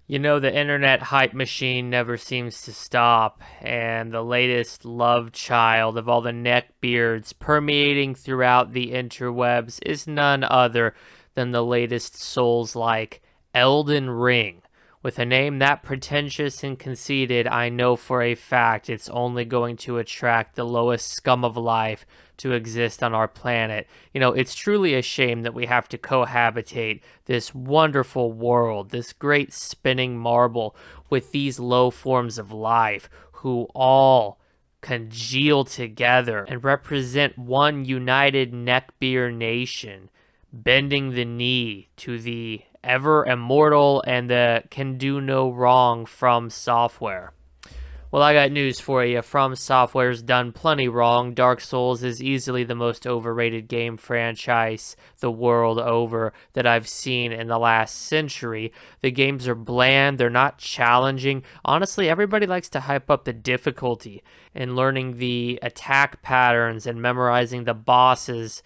You know, the internet hype machine never seems to stop, and the latest love child of all the neckbeards permeating throughout the interwebs is none other than the latest Souls-like Elden Ring. With a name that pretentious and conceited, I know for a fact it's only going to attract the lowest scum of life to exist on our planet. You know, it's truly a shame that we have to cohabitate this wonderful world, this great spinning marble, with these low forms of life who all congeal together and represent one united neckbeard nation, bending the knee to the ever immortal and the can do no wrong From Software. Well, I got news for you. From Software's done plenty wrong. Dark Souls is easily the most overrated game franchise the world over that I've seen in the last century. The games are bland, they're not challenging. Honestly, everybody likes to hype up the difficulty in learning the attack patterns and memorizing the bosses'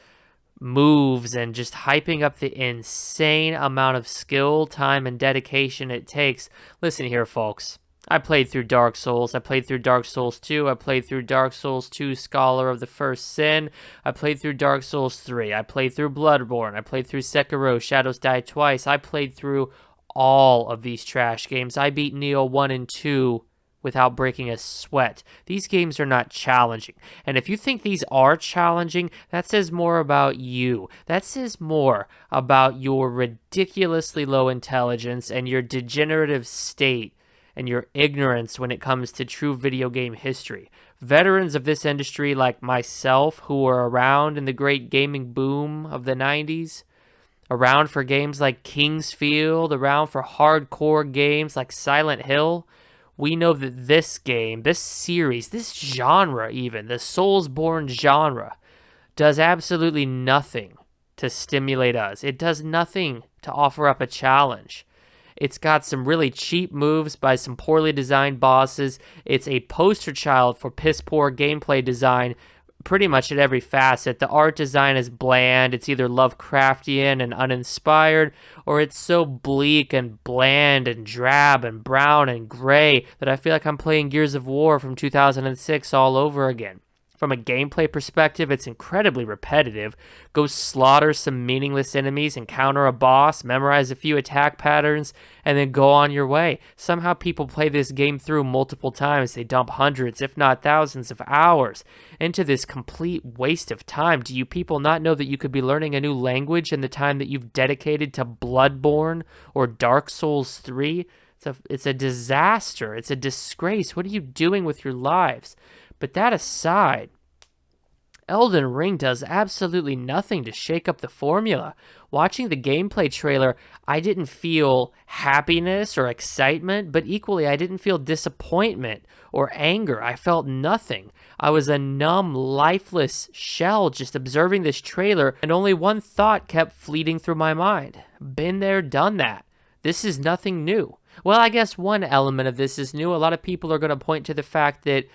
moves and just hyping up the insane amount of skill, time, and dedication it takes. Listen here, folks. I played through Dark Souls. I played through Dark Souls 2. I played through Dark Souls 2 Scholar of the First Sin. I played through Dark Souls 3. I played through Bloodborne. I played through Sekiro Shadows Die Twice. I played through all of these trash games. I beat Neo 1 and 2 without breaking a sweat. These games are not challenging. And if you think these are challenging, that says more about you. That says more about your ridiculously low intelligence and your degenerative state and your ignorance when it comes to true video game history. Veterans of this industry like myself, who were around in the great gaming boom of the 90s, around for games like Kingsfield, around for hardcore games like Silent Hill, we know that this game, this series, this genre even, the Soulsborne genre, does absolutely nothing to stimulate us. It does nothing to offer up a challenge. It's got some really cheap moves by some poorly designed bosses. It's a poster child for piss poor gameplay design pretty much at every facet. The art design is bland. It's either Lovecraftian and uninspired, or it's so bleak and bland and drab and brown and gray that I feel like I'm playing Gears of War from 2006 all over again. From a gameplay perspective, it's incredibly repetitive. Go slaughter some meaningless enemies, encounter a boss, memorize a few attack patterns, and then go on your way. Somehow people play this game through multiple times. They dump hundreds, if not thousands of hours into this complete waste of time. Do you people not know that you could be learning a new language in the time that you've dedicated to Bloodborne or Dark Souls 3? It's a disaster. It's a disgrace. What are you doing with your lives? But that aside, Elden Ring does absolutely nothing to shake up the formula. Watching the gameplay trailer, I didn't feel happiness or excitement, but equally I didn't feel disappointment or anger. I felt nothing. I was a numb, lifeless shell just observing this trailer, and only one thought kept fleeting through my mind. Been there, done that. This is nothing new. Well, I guess one element of this is new. A lot of people are going to point to the fact that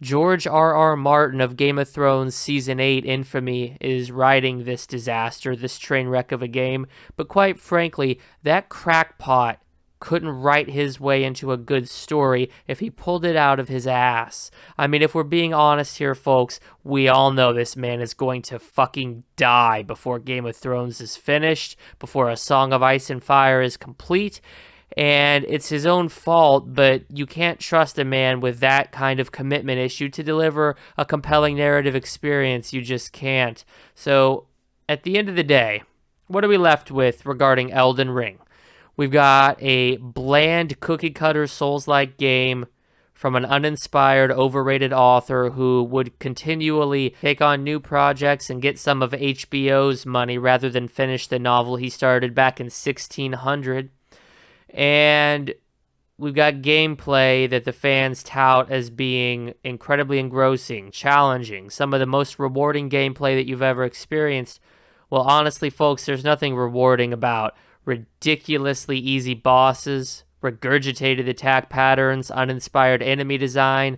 George R.R. Martin of Game of Thrones Season 8 infamy is writing this disaster, this train wreck of a game, but quite frankly, that crackpot couldn't write his way into a good story if he pulled it out of his ass. I mean, if we're being honest here, folks, we all know this man is going to fucking die before Game of Thrones is finished, before A Song of Ice and Fire is complete, and it's his own fault, but you can't trust a man with that kind of commitment issue to deliver a compelling narrative experience. You just can't. So, at the end of the day, what are we left with regarding Elden Ring? We've got a bland cookie-cutter Souls-like game from an uninspired, overrated author who would continually take on new projects and get some of HBO's money rather than finish the novel he started back in 1600. And we've got gameplay that the fans tout as being incredibly engrossing, challenging, some of the most rewarding gameplay that you've ever experienced. Well, honestly, folks, there's nothing rewarding about ridiculously easy bosses, regurgitated attack patterns, uninspired enemy design,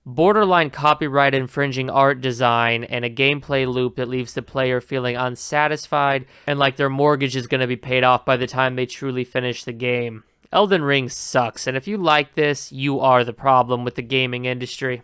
borderline copyright infringing art design, and a gameplay loop that leaves the player feeling unsatisfied and like their mortgage is going to be paid off by the time they truly finish the game. Elden Ring sucks, and if you like this, you are the problem with the gaming industry.